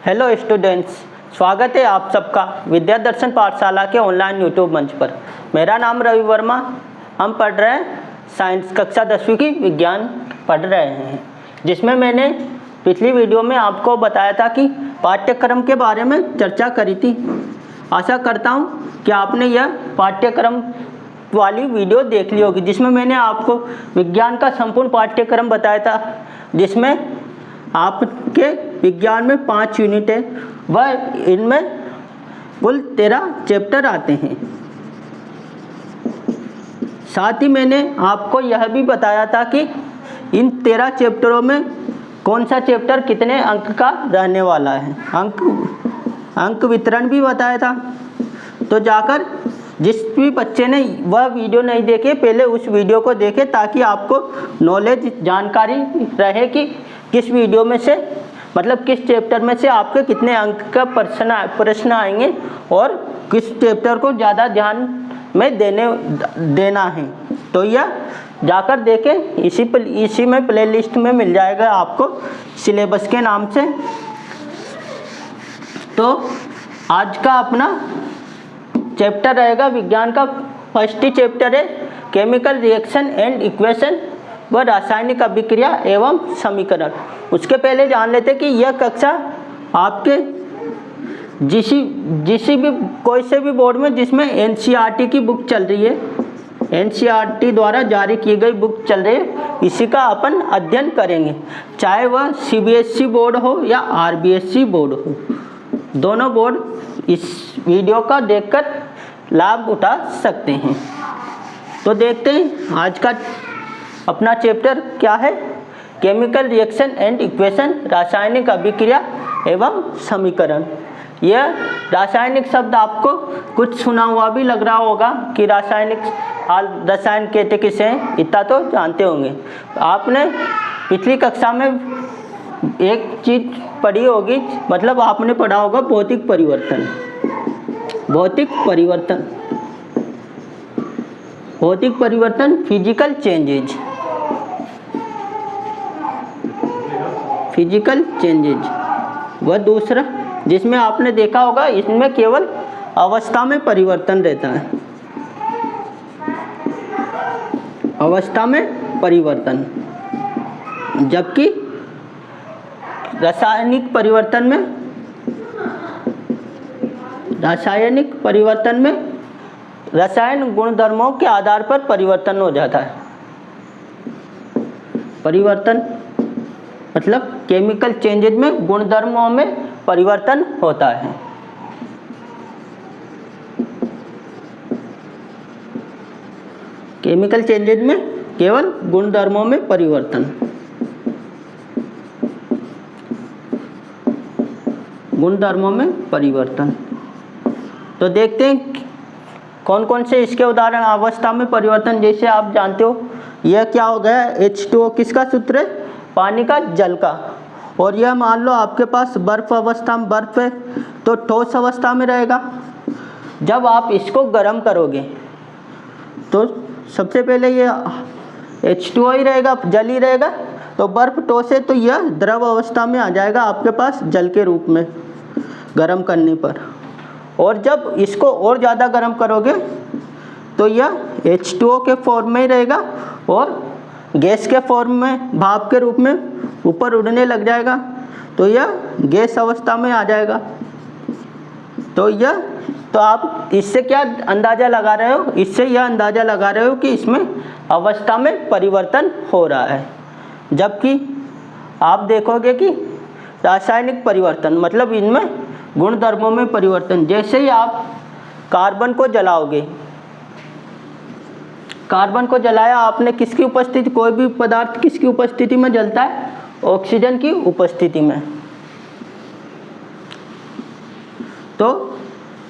Hello students, स्वागत है आप सबका विद्या दर्शन पाठशाला के ऑनलाइन यूट्यूब मंच पर। मेरा नाम रवि वर्मा। हम पढ़ रहे हैं साइंस कक्षा 10वीं की विज्ञान पढ़ रहे हैं, जिसमें मैंने पिछली वीडियो में आपको बताया था कि पाठ्यक्रम के बारे में चर्चा करी थी। आशा करता हूँ कि आपने यह पाठ्यक्रम वाली वीडियो देख ली होगी, जिसमें मैंने आपको विज्ञान का संपूर्ण पाठ्यक्रम बताया था, जिसमें आपके विज्ञान में 5 यूनिट है वह इनमें कुल 13 चैप्टर आते हैं। साथ ही मैंने आपको यह भी बताया था कि इन 13 चैप्टरों में कौन सा चैप्टर कितने अंक का रहने वाला है। अंक वितरण भी बताया था। तो जाकर जिस भी बच्चे ने वह वीडियो नहीं देखे, पहले उस वीडियो को देखे, ताकि आपको नॉलेज जानकारी रहे कि किस वीडियो में से मतलब किस चैप्टर में से आपके कितने अंक का प्रश्न आएंगे और किस चैप्टर को ज़्यादा ध्यान में देना है। तो यह जाकर देखें, इसी में प्लेलिस्ट में मिल जाएगा आपको सिलेबस के नाम से। तो आज का अपना चैप्टर रहेगा विज्ञान का फर्स्ट चैप्टर है केमिकल रिएक्शन एंड इक्वेशन व रासायनिक अभिक्रिया एवं समीकरण। उसके पहले जान लेते कि यह कक्षा आपके जिसी भी कोई से भी बोर्ड में जिसमें एनसीईआरटी की बुक चल रही है, एनसीईआरटी द्वारा जारी की गई बुक चल रही है, इसी का अपन अध्ययन करेंगे, चाहे वह सीबीएसई बोर्ड हो या आरबीएसई बोर्ड हो। दोनों बोर्ड इस वीडियो का देखकर लाभ उठा सकते हैं। तो देखते हैं आज का अपना चैप्टर क्या है, केमिकल रिएक्शन एंड इक्वेशन, रासायनिक अभिक्रिया एवं समीकरण। यह रासायनिक शब्द आपको कुछ सुना हुआ भी लग रहा होगा कि रसायन कहते किसे हैं, इतना तो जानते होंगे। आपने पिछली कक्षा में एक चीज़ पढ़ी होगी, मतलब आपने पढ़ा होगा भौतिक परिवर्तन। भौतिक परिवर्तन फिजिकल चेंजेज। वह दूसरा जिसमें आपने देखा होगा, इसमें केवल अवस्था में परिवर्तन रहता है, अवस्था में परिवर्तन। जबकि रासायनिक परिवर्तन में रसायन गुणधर्मों के आधार पर परिवर्तन हो जाता है। परिवर्तन मतलब केमिकल चेंजेज में गुणधर्मों में परिवर्तन होता है। केमिकल चेंजेज में केवल गुणधर्मों में परिवर्तन। तो देखते हैं कौन कौन से इसके उदाहरण। अवस्था में परिवर्तन, जैसे आप जानते हो यह क्या हो गया, H2O किसका सूत्र है, पानी का, जल का। और यह मान लो आपके पास बर्फ अवस्था में बर्फ है, तो ठोस अवस्था में रहेगा। जब आप इसको गर्म करोगे तो सबसे पहले ये H2O ही रहेगा, जल ही रहेगा। तो बर्फ ठोस है तो यह द्रव अवस्था में आ जाएगा आपके पास जल के रूप में गर्म करने पर। और जब इसको और ज़्यादा गर्म करोगे तो यह H2O के फॉर्म में ही रहेगा और गैस के फॉर्म में, भाप के रूप में ऊपर उड़ने लग जाएगा। तो यह गैस अवस्था में आ जाएगा। तो आप इससे क्या अंदाज़ा लगा रहे हो, इससे यह अंदाज़ा लगा रहे हो कि इसमें अवस्था में परिवर्तन हो रहा है। जबकि आप देखोगे कि रासायनिक परिवर्तन मतलब इनमें गुणधर्मों में परिवर्तन। जैसे ही आप कार्बन को जलाओगे, कार्बन को जलाया आपने, किसकी उपस्थिति, कोई भी पदार्थ किसकी उपस्थिति में जलता है, ऑक्सीजन की उपस्थिति में। तो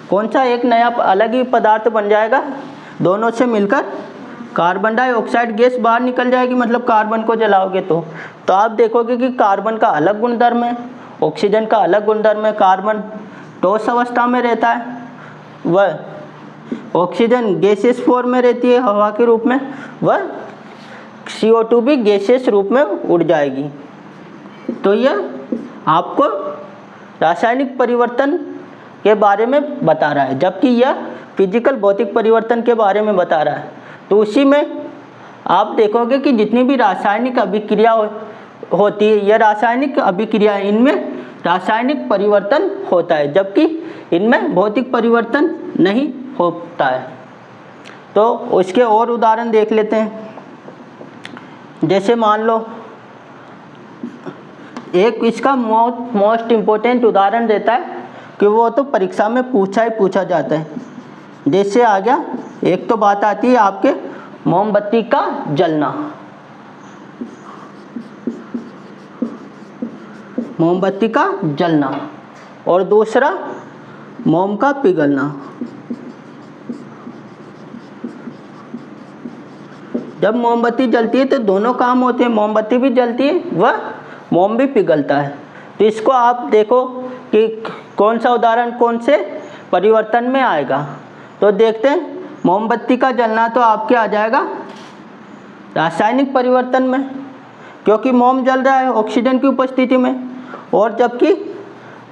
कौन सा एक नया अलग ही पदार्थ बन जाएगा, दोनों से मिलकर कार्बन डाइऑक्साइड गैस बाहर निकल जाएगी। मतलब कार्बन को जलाओगे तो आप देखोगे कि कार्बन का अलग गुणधर्म है, ऑक्सीजन का अलग गुणधर्म है। कार्बन ठोस अवस्था में रहता है, वह ऑक्सीजन गैसियस फॉर्म में रहती है हवा के रूप में, वह CO2 भी गैसियस रूप में उड़ जाएगी। तो यह आपको रासायनिक परिवर्तन के बारे में बता रहा है, जबकि यह फिजिकल भौतिक परिवर्तन के बारे में बता रहा है। तो उसी में आप देखोगे कि जितनी भी रासायनिक अभिक्रिया होती है, यह रासायनिक अभिक्रिया, इनमें रासायनिक परिवर्तन होता है, जबकि इनमें भौतिक परिवर्तन नहीं होता है। तो उसके और उदाहरण देख लेते हैं। जैसे मान लो एक इसका मोस्ट इम्पोर्टेंट उदाहरण देता है कि वो तो परीक्षा में पूछा ही पूछा जाता है। जैसे आ गया, एक तो बात आती है आपके मोमबत्ती का जलना, मोमबत्ती का जलना, और दूसरा मोम का पिघलना। जब मोमबत्ती जलती है तो दोनों काम होते हैं, मोमबत्ती भी जलती है व मोम भी पिघलता है। तो इसको आप देखो कि कौन सा उदाहरण कौन से परिवर्तन में आएगा। तो देखते हैं, मोमबत्ती का जलना तो आपके आ जाएगा रासायनिक परिवर्तन में, क्योंकि मोम जल रहा है ऑक्सीजन की उपस्थिति में। और जबकि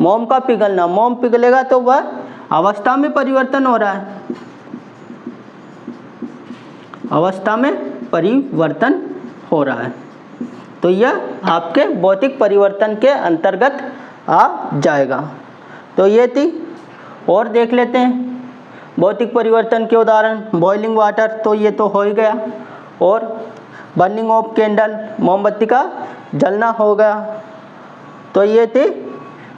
मोम का पिघलना, मोम पिघलेगा तो वह अवस्था में परिवर्तन हो रहा है, अवस्था में परिवर्तन हो रहा है। तो यह आपके भौतिक परिवर्तन के अंतर्गत आ जाएगा। तो ये थी। और देख लेते हैं भौतिक परिवर्तन के उदाहरण। बॉइलिंग वाटर, तो ये तो हो ही गया। और बर्निंग ऑफ कैंडल, मोमबत्ती का जलना हो गया। तो ये थे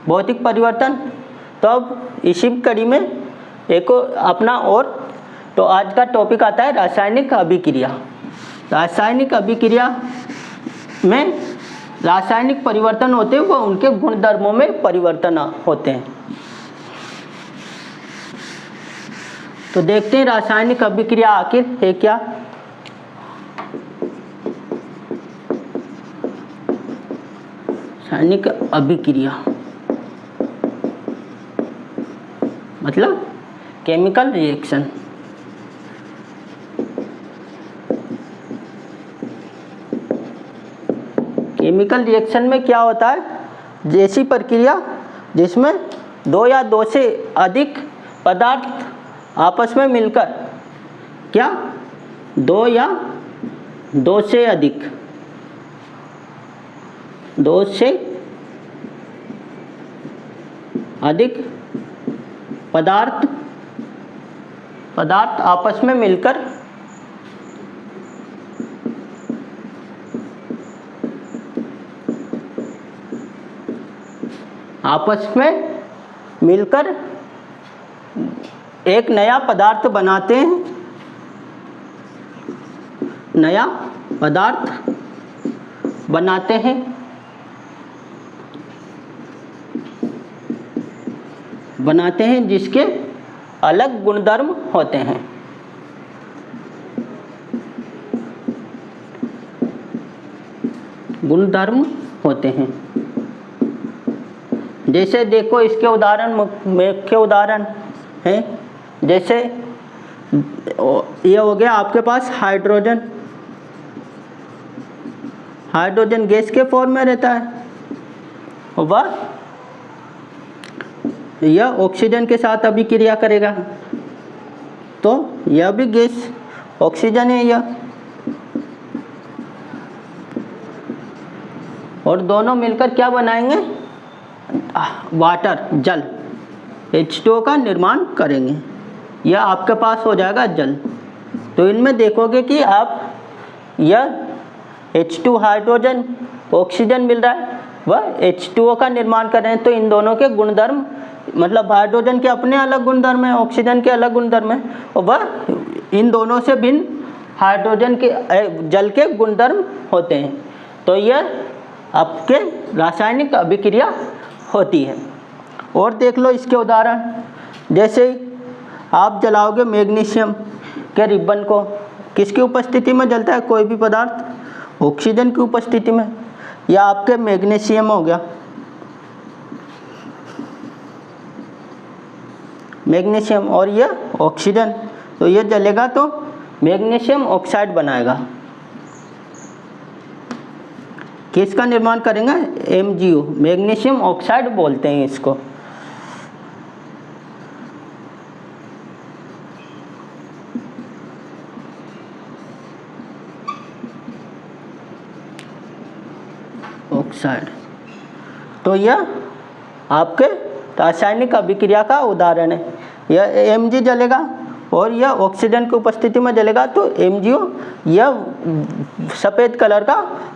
भौतिक परिवर्तन। तो अब इसी कड़ी में एक अपना और, तो आज का टॉपिक आता है रासायनिक अभिक्रिया। रासायनिक अभिक्रिया में रासायनिक परिवर्तन होते हैं, वह उनके गुणधर्मों में परिवर्तन होते हैं। तो देखते हैं रासायनिक अभिक्रिया आखिर है क्या। रासायनिक अभिक्रिया मतलब केमिकल रिएक्शन। केमिकल रिएक्शन में क्या होता है, जैसी प्रक्रिया जिसमें दो या दो से अधिक पदार्थ आपस में मिलकर, क्या दो या दो से अधिक, दो से अधिक पदार्थ आपस में मिलकर एक नया पदार्थ बनाते हैं, नया पदार्थ बनाते हैं, जिसके अलग गुणधर्म होते हैं। गुणधर्म होते हैं। जैसे देखो इसके उदाहरण, मुख्य उदाहरण है, जैसे ये हो गया आपके पास हाइड्रोजन। हाइड्रोजन गैस के फॉर्म में रहता है, वह यह ऑक्सीजन के साथ अभिक्रिया करेगा, तो यह भी गैस ऑक्सीजन है यह, और दोनों मिलकर क्या बनाएंगे, वाटर, जल, H2O का निर्माण करेंगे। यह आपके पास हो जाएगा जल। तो इनमें देखोगे कि आप यह H2 हाइड्रोजन, ऑक्सीजन मिल रहा है, वह H2O का निर्माण कर रहे हैं। तो इन दोनों के गुणधर्म, मतलब हाइड्रोजन के अपने अलग गुणधर्म हैं, ऑक्सीजन के अलग गुणधर्म हैं, और वह इन दोनों से भिन्न हाइड्रोजन के जल के गुणधर्म होते हैं। तो यह आपके रासायनिक अभिक्रिया होती है। और देख लो इसके उदाहरण, जैसे आप जलाओगे मैग्नीशियम के रिबन को, किसकी उपस्थिति में जलता है कोई भी पदार्थ, ऑक्सीजन की उपस्थिति में। या आपके मैग्नीशियम हो गया, मैग्नीशियम और यह ऑक्सीजन, तो यह जलेगा तो मैग्नीशियम ऑक्साइड बनाएगा। किसका निर्माण करेंगे, MgO, मैग्नीशियम ऑक्साइड बोलते हैं इसको। ऑक्साइड। तो यह आपके रासायनिक अभिक्रिया का उदाहरण है। यह Mg जलेगा और यह ऑक्सीजन की उपस्थिति में जलेगा तो MgO यह सफ़ेद कलर का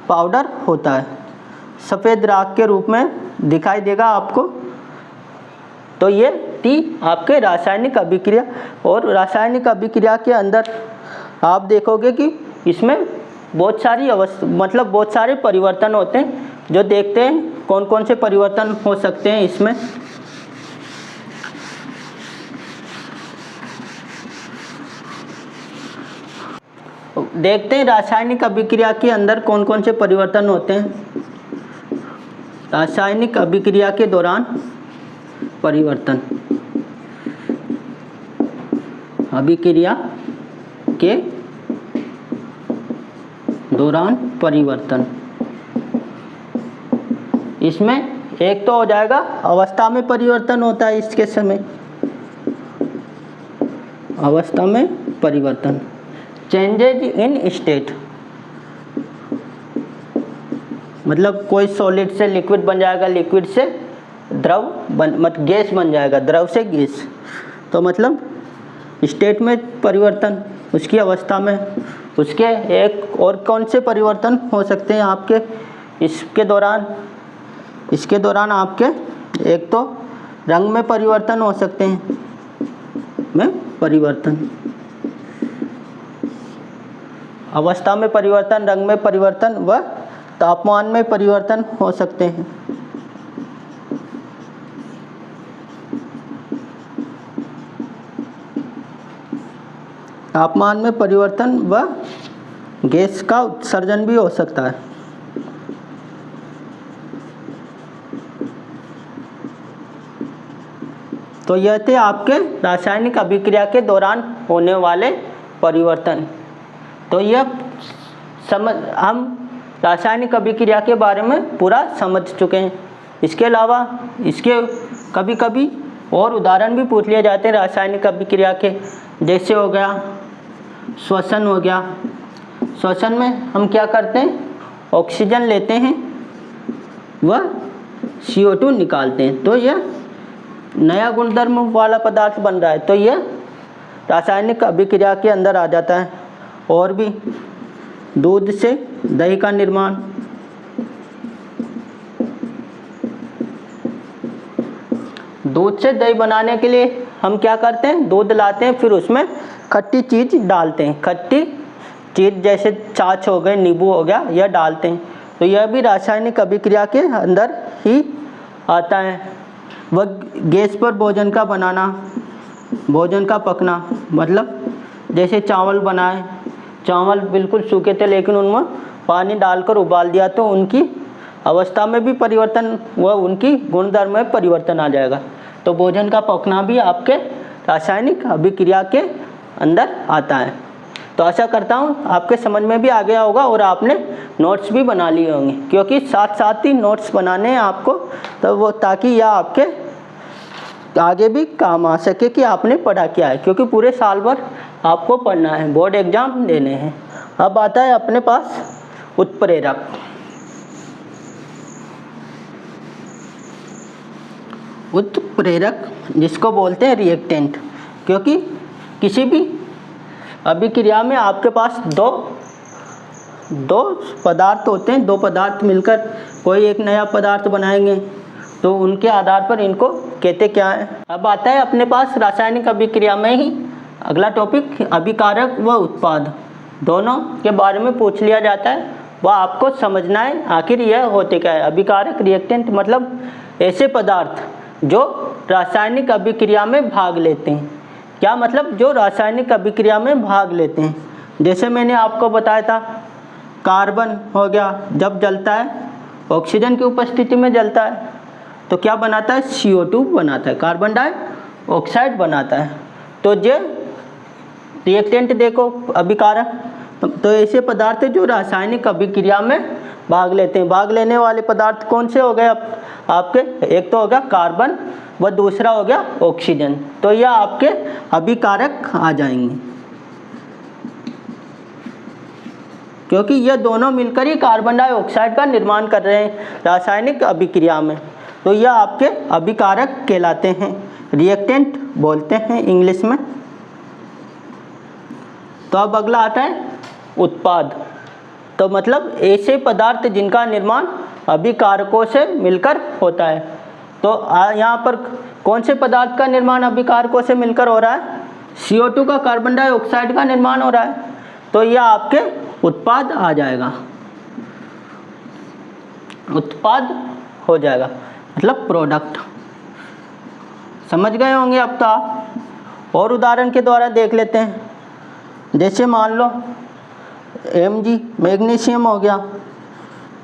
पाउडर होता है, सफ़ेद राख के रूप में दिखाई देगा आपको। तो ये थी आपके रासायनिक अभिक्रिया। और रासायनिक अभिक्रिया के अंदर आप देखोगे कि इसमें बहुत सारी बहुत सारे परिवर्तन होते हैं। जो देखते हैं कौन कौन से परिवर्तन हो सकते हैं इसमें। देखते हैं रासायनिक अभिक्रिया के अंदर कौन कौन से परिवर्तन होते हैं। रासायनिक अभिक्रिया के दौरान परिवर्तन, अभिक्रिया के दौरान परिवर्तन, इसमें एक तो हो जाएगा अवस्था में परिवर्तन होता है। इसके समय अवस्था में परिवर्तन, चेंजेज इन स्टेट, मतलब कोई सॉलिड से लिक्विड बन जाएगा, लिक्विड से द्रव गैस बन जाएगा, द्रव से गैस। तो मतलब स्टेट में परिवर्तन, उसकी अवस्था में। उसके एक और कौन से परिवर्तन हो सकते हैं आपके इसके दौरान आपके एक तो रंग में परिवर्तन हो सकते हैं, में परिवर्तन, अवस्था में परिवर्तन, रंग में परिवर्तन व तापमान में परिवर्तन हो सकते हैं। तापमान में परिवर्तन व गैस का उत्सर्जन भी हो सकता है। तो यह थे आपके रासायनिक अभिक्रिया के दौरान होने वाले परिवर्तन। तो यह हम रासायनिक अभिक्रिया के बारे में पूरा समझ चुके हैं। इसके अलावा इसके कभी कभी और उदाहरण भी पूछ लिए जाते हैं रासायनिक अभिक्रिया के, जैसे हो गया श्वसन हो गया। श्वसन में हम क्या करते हैं, ऑक्सीजन लेते हैं व CO2 निकालते हैं, तो यह नया गुणधर्म वाला पदार्थ बन रहा है, तो यह रासायनिक अभिक्रिया के अंदर आ जाता है। और भी दूध से दही का निर्माण, दूध से दही बनाने के लिए हम क्या करते हैं, दूध लाते हैं, फिर उसमें खट्टी चीज़ डालते हैं, खट्टी चीज़ जैसे छाछ हो गए, नींबू हो गया, यह डालते हैं। तो यह भी रासायनिक अभिक्रिया के अंदर ही आता है। वह गैस पर भोजन का बनाना, भोजन का पकना, मतलब जैसे चावल बनाए, चावल बिल्कुल सूखे थे लेकिन उनमें पानी डालकर उबाल दिया तो उनकी अवस्था में भी परिवर्तन व उनकी गुणधर्म में परिवर्तन आ जाएगा। तो भोजन का पकना भी आपके रासायनिक अभिक्रिया के अंदर आता है। तो आशा करता हूँ आपके समझ में भी आ गया होगा और आपने नोट्स भी बना लिए होंगे, क्योंकि साथ साथ ही नोट्स बनाने हैं आपको, तो वो ताकि यह आपके आगे भी काम आ सके कि आपने पढ़ा क्या है, क्योंकि पूरे साल भर आपको पढ़ना है, बोर्ड एग्जाम देने हैं। अब आता है अपने पास उत्प्रेरक। उत्प्रेरक जिसको बोलते हैं रिएक्टेंट, क्योंकि किसी भी अभिक्रिया में आपके पास दो पदार्थ होते हैं, दो पदार्थ मिलकर कोई एक नया पदार्थ बनाएंगे, तो उनके आधार पर इनको कहते क्या है। अब आता है अपने पास रासायनिक अभिक्रिया में ही अगला टॉपिक, अभिकारक व उत्पाद, दोनों के बारे में पूछ लिया जाता है। वह आपको समझना है आखिर यह होते क्या है। अभिकारक रिएक्टेंट मतलब ऐसे पदार्थ जो रासायनिक अभिक्रिया में भाग लेते हैं। क्या मतलब, जो रासायनिक अभिक्रिया में भाग लेते हैं। जैसे मैंने आपको बताया था, कार्बन हो गया, जब जलता है ऑक्सीजन की उपस्थिति में जलता है तो क्या बनाता है, CO2 बनाता है, कार्बन डाइऑक्साइड बनाता है। तो जो रिएक्टेंट देखो अभिकारक, तो ऐसे पदार्थ जो रासायनिक अभिक्रिया में भाग लेते हैं। भाग लेने वाले पदार्थ कौन से हो गए आपके, एक तो हो गया कार्बन व दूसरा हो गया ऑक्सीजन, तो यह आपके अभिकारक आ जाएंगे। क्योंकि ये दोनों मिलकर ही कार्बन डाइऑक्साइड का निर्माण कर रहे हैं रासायनिक अभिक्रिया में। तो यह आपके अभिकारक कहलाते हैं, रिएक्टेंट बोलते हैं इंग्लिश में। तो अब अगला आता है उत्पाद। तो मतलब ऐसे पदार्थ जिनका निर्माण अभिकारकों से मिलकर होता है। तो यहाँ पर कौन से पदार्थ का निर्माण अभिकारकों से मिलकर हो रहा है? CO2 का, कार्बन डाइऑक्साइड का निर्माण हो रहा है। तो यह आपके उत्पाद आ जाएगा, उत्पाद हो जाएगा, मतलब प्रोडक्ट। समझ गए होंगे अब तो आप। और उदाहरण के द्वारा देख लेते हैं। जैसे मान लो Mg मैग्नीशियम हो गया।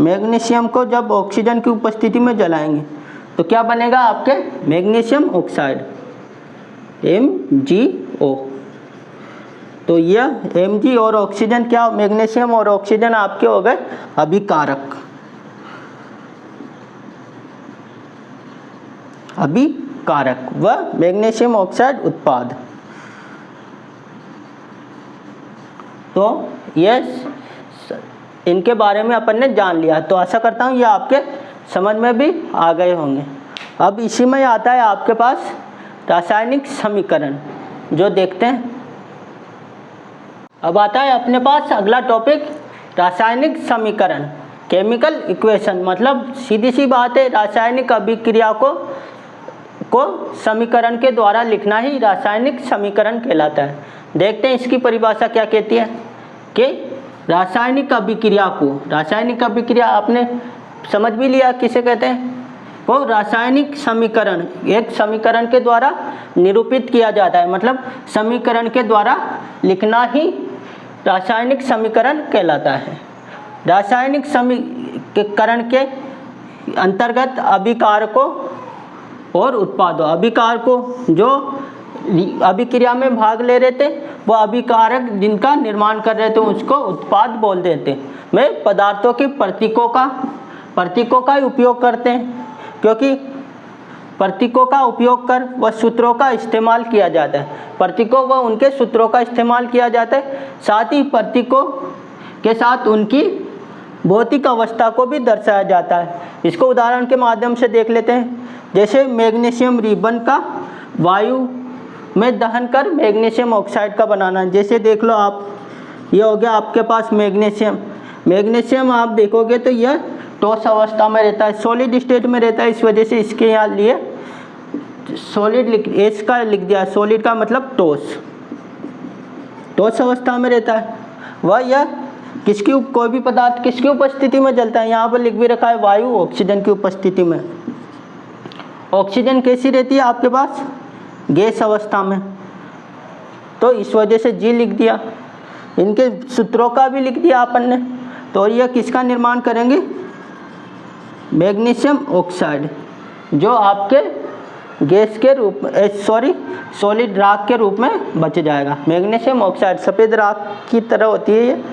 मैग्नीशियम को जब ऑक्सीजन की उपस्थिति में जलाएंगे तो क्या बनेगा आपके? Magnesium oxide, MgO। तो यह Mg और ऑक्सीजन क्या, मैग्नीशियम और ऑक्सीजन आपके हो गए अभिकारक, अभिकारक व मैग्नीशियम ऑक्साइड उत्पाद। तो यह इनके बारे में अपन ने जान लिया। तो आशा करता हूँ ये आपके समझ में भी आ गए होंगे। अब इसी में आता है आपके पास रासायनिक समीकरण, जो देखते हैं। अब आता है अपने पास अगला टॉपिक, रासायनिक समीकरण, केमिकल इक्वेशन। मतलब सीधी सी बात है, रासायनिक अभिक्रिया को समीकरण के द्वारा लिखना ही रासायनिक समीकरण कहलाता है। देखते हैं इसकी परिभाषा क्या कहती है कि रासायनिक अभिक्रिया को, रासायनिक अभिक्रिया आपने समझ भी लिया किसे कहते हैं। वो रासायनिक समीकरण, एक समीकरण के द्वारा निरूपित किया जाता है। मतलब समीकरण के द्वारा लिखना ही रासायनिक समीकरण कहलाता है। रासायनिक समीकरण के अंतर्गत अभिकारकों और उत्पादों, अभिकारकों जो अभिक्रिया में भाग ले रहे थे, वो अभिकारक जिनका निर्माण कर रहे थे उसको उत्पाद बोल देते। में पदार्थों के प्रतीकों का ही उपयोग करते हैं, क्योंकि प्रतीकों का उपयोग कर व सूत्रों का इस्तेमाल किया जाता है। प्रतीकों व उनके सूत्रों का इस्तेमाल किया जाता है। साथ ही प्रतीकों के साथ उनकी भौतिक अवस्था को भी दर्शाया जाता है। इसको उदाहरण के माध्यम से देख लेते हैं। जैसे मैग्नीशियम रिबन का वायु में दहन कर मैग्नीशियम ऑक्साइड का बनाना। जैसे देख लो आप, ये हो गया आपके पास मैग्नीशियम। मैग्नीशियम आप देखोगे तो यह ठोस अवस्था में रहता है, सॉलिड स्टेट में रहता है। इस वजह से इसके यहाँ लिए सॉलिड एस का लिख दिया। सॉलिड का मतलब ठोस, ठोस अवस्था में रहता है। वह यह किसकी, कोई भी पदार्थ किसकी उपस्थिति में जलता है? यहाँ पर लिख भी रखा है वायु, ऑक्सीजन की उपस्थिति में। ऑक्सीजन कैसी रहती है आपके पास? गैस अवस्था में। तो इस वजह से जी लिख दिया। इनके सूत्रों का भी लिख दिया अपन ने। तो यह किसका निर्माण करेंगे? मैग्नीशियम ऑक्साइड, जो आपके गैस के रूप में, सॉलिड राख के रूप में बच जाएगा। मैग्नीशियम ऑक्साइड सफ़ेद राख की तरह होती है ये,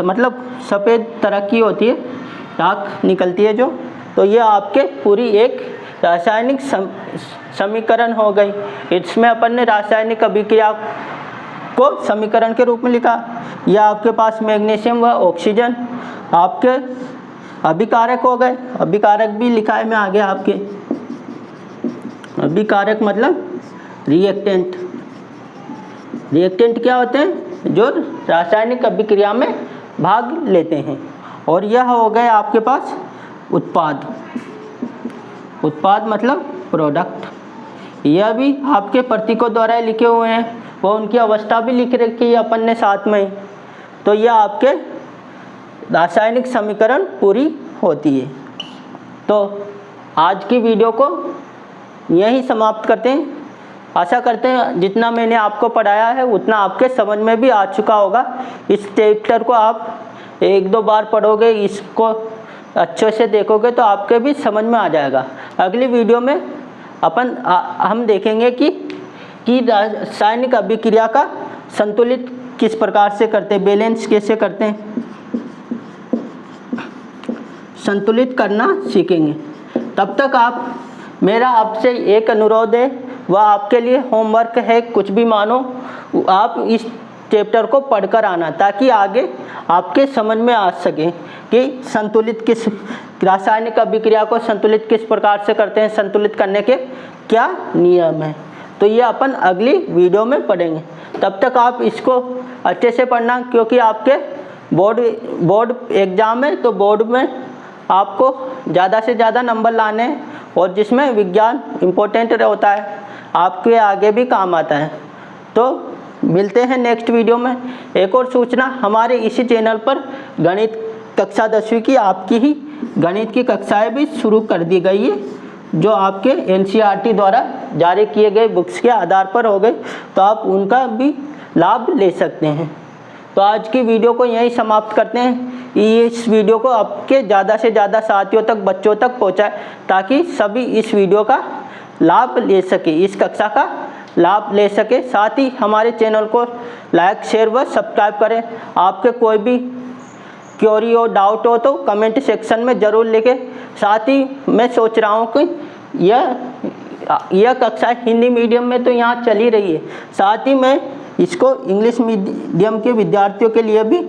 मतलब सफ़ेद तरह की होती है, राख निकलती है जो। तो ये आपके पूरी एक रासायनिक समीकरण हो गई। इसमें अपन ने रासायनिक अभिक्रिया को समीकरण के रूप में लिखा। यह आपके पास मैग्नीशियम व ऑक्सीजन आपके अभिकारक हो गए। अभिकारक भी लिखा है मैं आगे आपके। अभिकारक मतलब रिएक्टेंट। रिएक्टेंट क्या होते हैं? जो रासायनिक अभिक्रिया में भाग लेते हैं। और यह हो गए आपके पास उत्पाद। उत्पाद मतलब प्रोडक्ट। यह भी आपके प्रतीकों द्वारा लिखे हुए हैं, वो उनकी अवस्था भी लिख रखी है अपन ने साथ में। तो यह आपके रासायनिक समीकरण पूरी होती है। तो आज की वीडियो को यहीं समाप्त करते हैं। आशा करते हैं जितना मैंने आपको पढ़ाया है उतना आपके समझ में भी आ चुका होगा। इस चैप्टर को आप एक दो बार पढ़ोगे, इसको अच्छे से देखोगे तो आपके भी समझ में आ जाएगा। अगली वीडियो में हम देखेंगे कि रासायनिक अभिक्रिया का संतुलित किस प्रकार से करते हैं, बैलेंस कैसे करते हैं, संतुलित करना सीखेंगे। तब तक मेरा आपसे एक अनुरोध है, वह आपके लिए होमवर्क है, कुछ भी मानो, आप इस चैप्टर को पढ़कर आना, ताकि आगे आपके समझ में आ सके कि संतुलित किस रासायनिक अभिक्रिया को संतुलित किस प्रकार से करते हैं, संतुलित करने के क्या नियम हैं। तो ये अपन अगली वीडियो में पढ़ेंगे। तब तक आप इसको अच्छे से पढ़ना, क्योंकि आपके बोर्ड एग्ज़ाम है, तो बोर्ड में आपको ज़्यादा से ज़्यादा नंबर लाने हैं और जिसमें विज्ञान इम्पोर्टेंट होता है, आपके आगे भी काम आता है। तो मिलते हैं नेक्स्ट वीडियो में। एक और सूचना, हमारे इसी चैनल पर गणित कक्षा 10वीं की आपकी ही गणित की कक्षाएं भी शुरू कर दी गई है, जो आपके NCERT द्वारा जारी किए गए बुक्स के आधार पर हो गए, तो आप उनका भी लाभ ले सकते हैं। तो आज की वीडियो को यहीं समाप्त करते हैं। इस वीडियो को आपके ज़्यादा से ज़्यादा साथियों तक, बच्चों तक पहुँचाएं, ताकि सभी इस वीडियो का लाभ ले सके, इस कक्षा का लाभ ले सके। साथ ही हमारे चैनल को लाइक, शेयर व सब्सक्राइब करें। आपके कोई भी क्वेरी हो, डाउट हो तो कमेंट सेक्शन में ज़रूर लिखें। साथ ही मैं सोच रहा हूँ कि यह कक्षा हिंदी मीडियम में तो यहाँ चल ही रही है, साथ ही मैं इसको इंग्लिश मीडियम के विद्यार्थियों के लिए भी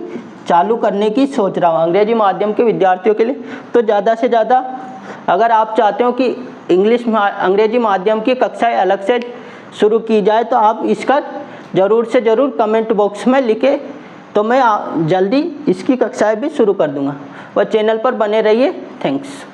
चालू करने की सोच रहा हूँ, अंग्रेजी माध्यम के विद्यार्थियों के लिए। तो ज़्यादा से ज़्यादा अगर आप चाहते हो कि अंग्रेजी माध्यम की कक्षाएँ अलग से शुरू की जाए, तो आप इसका ज़रूर से ज़रूर कमेंट बॉक्स में लिखें, तो मैं जल्दी इसकी कक्षाएं भी शुरू कर दूंगा। और चैनल पर बने रहिए। थैंक्स।